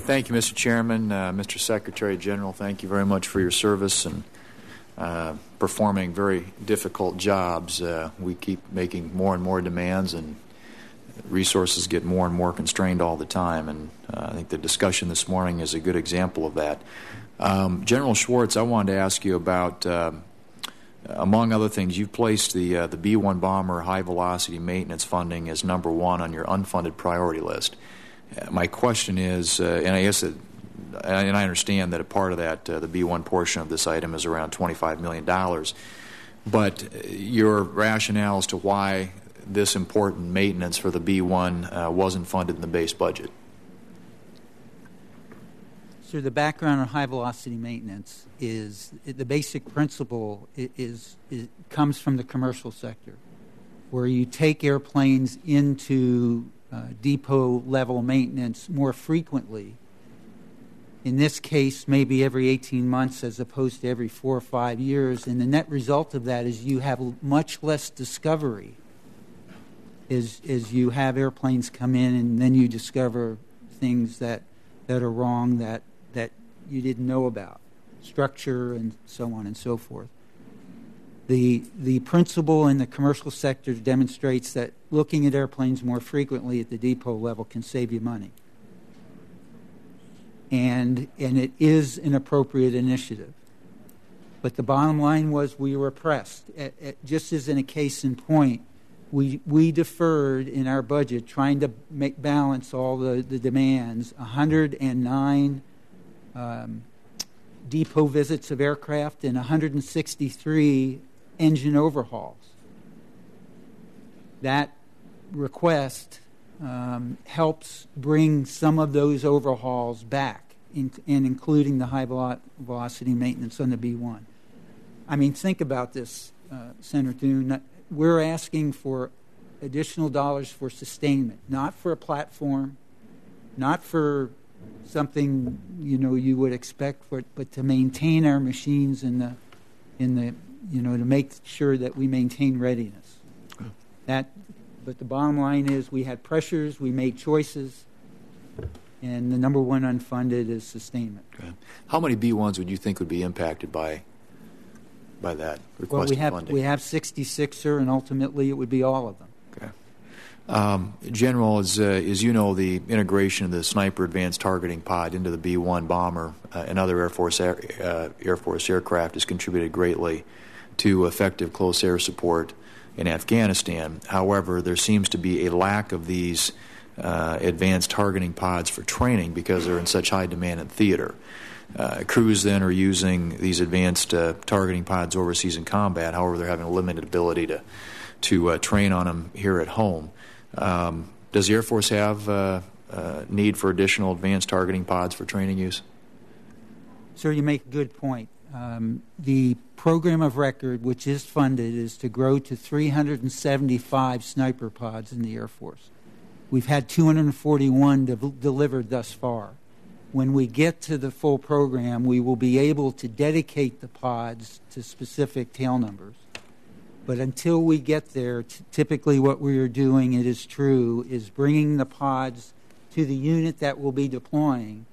Thank you, Mr. Chairman. Mr. Secretary General, thank you very much for your service and performing very difficult jobs. We keep making more and more demands, and resources get more and more constrained all the time, and I think the discussion this morning is a good example of that. General Schwartz, I wanted to ask you about, among other things, you've placed the B-1 bomber high-velocity maintenance funding as number one on your unfunded priority list. My question is, and I guess and I understand that a part of that, the B-1 portion of this item is around $25 million, but your rationale as to why this important maintenance for the B-1 wasn't funded in the base budget. So the background on high-velocity maintenance is the basic principle comes from the commercial sector, where you take airplanes into depot-level maintenance more frequently. In this case, maybe every 18 months as opposed to every 4 or 5 years, and the net result of that is you have much less discovery is you have airplanes come in and then you discover things that are wrong that you didn't know about, structure and so on and so forth. The principle in the commercial sector demonstrates that looking at airplanes more frequently at the depot level can save you money. And it is an appropriate initiative. But the bottom line was we were pressed. Just as in a case in point, we deferred in our budget, trying to balance all the demands, 109 depot visits of aircraft and 163 engine overhauls. That request helps bring some of those overhauls back, and including the high-velocity maintenance on the B-1. I mean, think about this, Senator Thune. We're asking for additional dollars for sustainment, not for a platform, not for something you would expect for it, but to maintain our machines to make sure that we maintain readiness. But the bottom line is we had pressures, we made choices, and the number one unfunded is sustainment. Okay. How many B-1s would you think would be impacted by that requested funding? We have 66, sir, and ultimately it would be all of them. Okay. General, as you know, the integration of the Sniper Advanced Targeting Pod into the B-1 bomber and other Air Force aircraft has contributed greatly to effective close air support in Afghanistan. However, there seems to be a lack of these advanced targeting pods for training because they're in such high demand in theater. Crews then are using these advanced targeting pods overseas in combat. However, they're having a limited ability to train on them here at home. Does the Air Force have need for additional advanced targeting pods for training use? Sir, you make a good point. The program of record, which is funded, is to grow to 375 sniper pods in the Air Force. We've had 241 delivered thus far. When we get to the full program, we will be able to dedicate the pods to specific tail numbers. But until we get there, typically what we are doing, it is true, is bringing the pods to the unit that will be deploying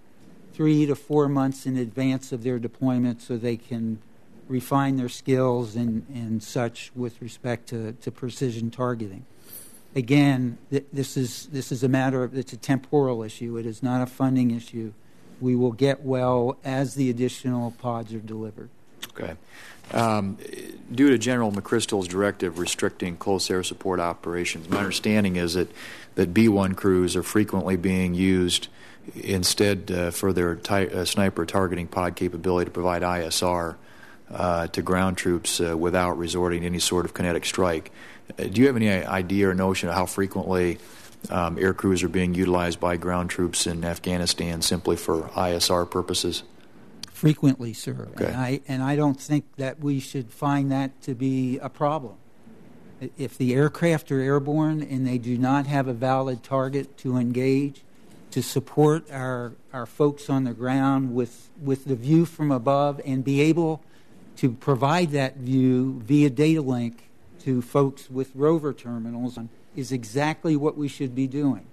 3 to 4 months in advance of their deployment so they can refine their skills and such with respect to precision targeting. Again, this is a matter of, it's a temporal issue. It is not a funding issue. We will get well as the additional pods are delivered. Okay. Due to General McChrystal's directive restricting close air support operations, my understanding is that B-1 crews are frequently being used instead for their sniper targeting pod capability to provide ISR to ground troops without resorting to any sort of kinetic strike. Do you have any idea or notion of how frequently air crews are being utilized by ground troops in Afghanistan simply for ISR purposes? Frequently, sir. Okay. And I don't think that we should find that to be a problem. If the aircraft are airborne and they do not have a valid target to engage, to support our folks on the ground with the view from above and be able to provide that view via data link to folks with rover terminals is exactly what we should be doing.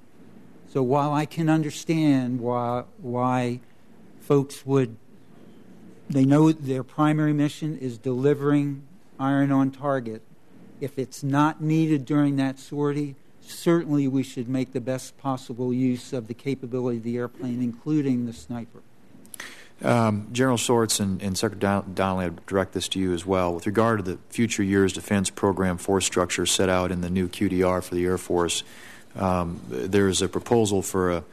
So while I can understand why folks they know their primary mission is delivering iron on target, if it's not needed during that sortie, certainly we should make the best possible use of the capability of the airplane, including the sniper. General Sorts and Secretary Donnelly, I direct this to you as well. With regard to the future years defense program force structure set out in the new QDR for the Air Force, there is a proposal for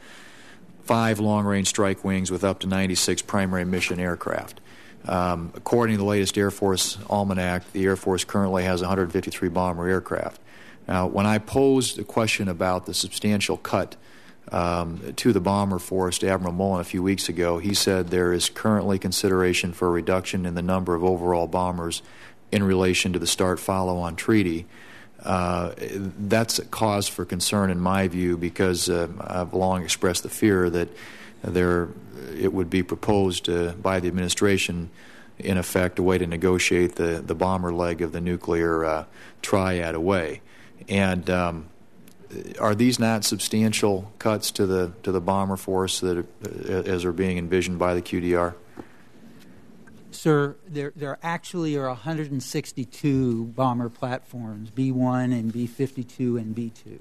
5 long-range strike wings with up to 96 primary mission aircraft. According to the latest Air Force Almanac, the Air Force currently has 153 bomber aircraft. Now, when I posed a question about the substantial cut to the bomber force to Admiral Mullen a few weeks ago, he said there is currently consideration for a reduction in the number of overall bombers in relation to the START follow-on treaty. That's a cause for concern in my view, because I've long expressed the fear that it would be proposed by the administration, in effect, a way to negotiate the bomber leg of the nuclear triad away. And are these not substantial cuts to the bomber force that as are being envisioned by the QDR? Sir, there actually are 162 bomber platforms, B-1 and B-52 and B-2.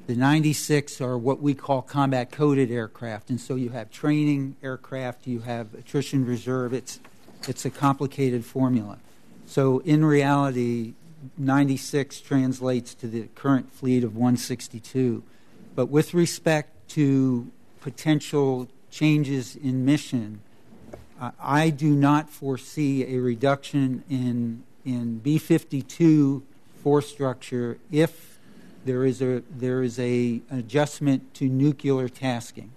The 96 are what we call combat-coded aircraft, and so you have training aircraft, you have attrition reserve. It's a complicated formula. So in reality, 96 translates to the current fleet of 162. But with respect to potential changes in mission, I do not foresee a reduction in B-52 force structure if there is a adjustment to nuclear tasking.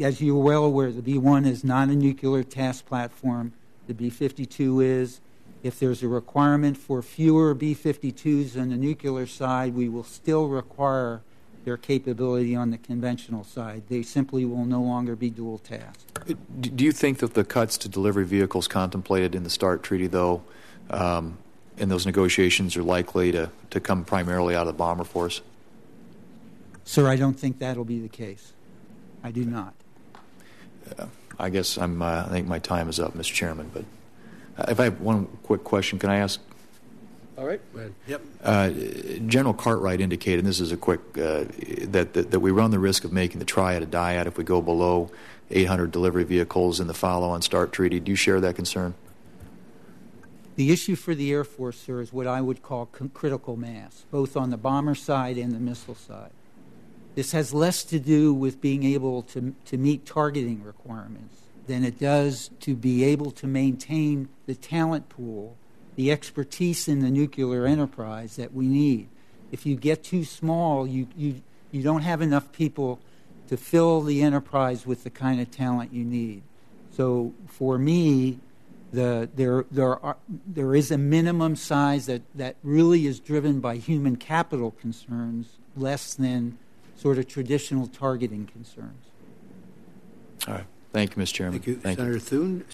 As you're well aware, the B-1 is not a nuclear task platform. The B-52 is. If there's a requirement for fewer B-52s on the nuclear side, we will still require their capability on the conventional side. They simply will no longer be dual tasked. Do you think that the cuts to delivery vehicles contemplated in the START treaty, though, in those negotiations are likely to come primarily out of the bomber force? Sir, I don't think that'll be the case. I do not. I guess I think my time is up, Mr. Chairman, but if I have one quick question, can I ask? All right. Go ahead. Yep. General Cartwright indicated, and this is a quick, that we run the risk of making the triad a dyad if we go below 800 delivery vehicles in the follow-on START treaty. Do you share that concern? The issue for the Air Force, sir, is what I would call critical mass, both on the bomber side and the missile side. This has less to do with being able to meet targeting requirements than it does to be able to maintain the talent pool, the expertise in the nuclear enterprise that we need. If you get too small, you don't have enough people to fill the enterprise with the kind of talent you need. So for me, there is a minimum size that really is driven by human capital concerns, less than sort of traditional targeting concerns. All right. Thank you, Mr. Chairman. Thank you. Senator Thune.